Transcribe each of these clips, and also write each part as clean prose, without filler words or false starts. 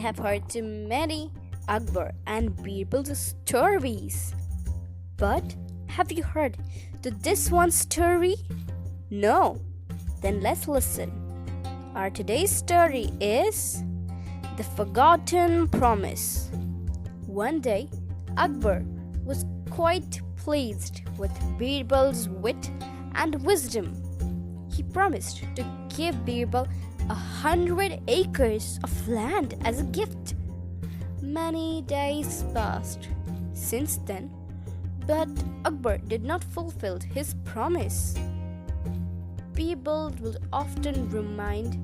have heard too many Akbar and Birbal's stories. But have you heard this one story? No? Then let's listen. Our today's story is The Forgotten Promise. One day, Akbar was quite pleased with Birbal's wit and wisdom. He promised to give Birbal 100 acres of land as a gift. Many days passed since then, but Akbar did not fulfill his promise. People would often remind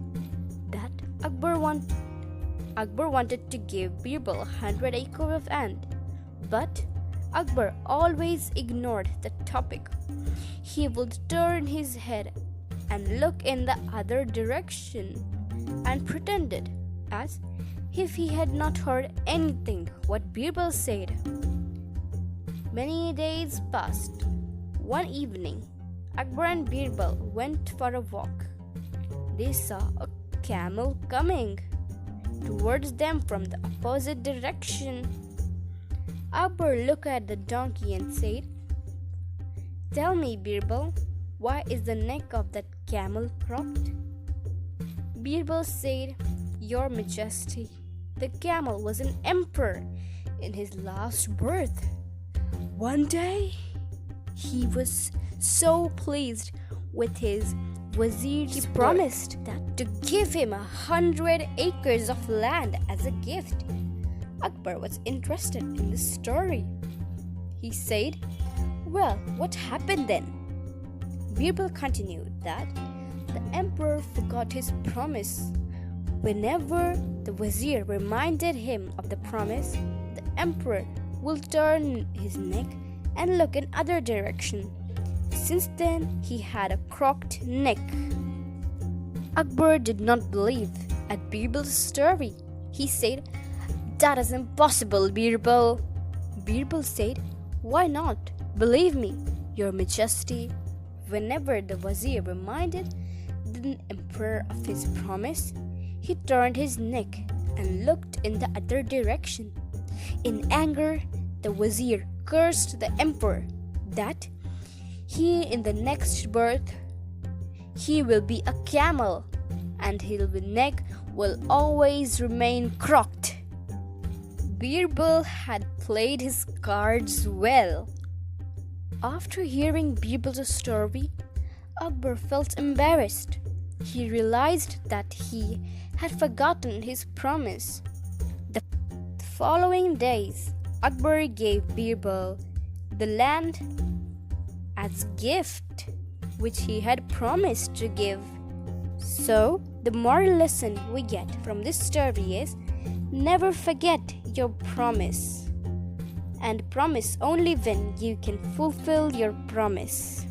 that Akbar wanted to give Birbal 100 acres of land, but Akbar always ignored the topic. He would turn his head and look in the other direction and pretended as if he had not heard anything what Birbal said. Many days passed. One evening, Akbar and Birbal went for a walk. They saw a camel coming towards them from the opposite direction. Akbar looked at the donkey and said, "Tell me, Birbal, why is the neck of that camel crooked?" Birbal said, "Your Majesty, the camel was an emperor in his last birth. One day, he was so pleased with his wazir, he promised that to give him 100 acres of land as a gift." Akbar was interested in the story. He said, "Well, what happened then?" Birbal continued that the emperor forgot his promise. Whenever the wazir reminded him of the promise, the emperor will turn his neck and look in other direction. Since then, he had a crooked neck. Akbar did not believe at Birbal's story. He said, "That is impossible, Birbal." Birbal said, "Why not? Believe me, Your Majesty." Whenever the wazir reminded the emperor of his promise, he turned his neck and looked in the other direction. In anger, the wazir cursed the emperor that in the next birth he will be a camel and his neck will always remain crooked. Birbal had played his cards well. After hearing Birbal's story, Akbar felt embarrassed. He realized that he had forgotten his promise. The following days, Akbar gave Birbal the land as gift, which he had promised to give. So, the moral lesson we get from this story is never forget your promise, and promise only when you can fulfill your promise.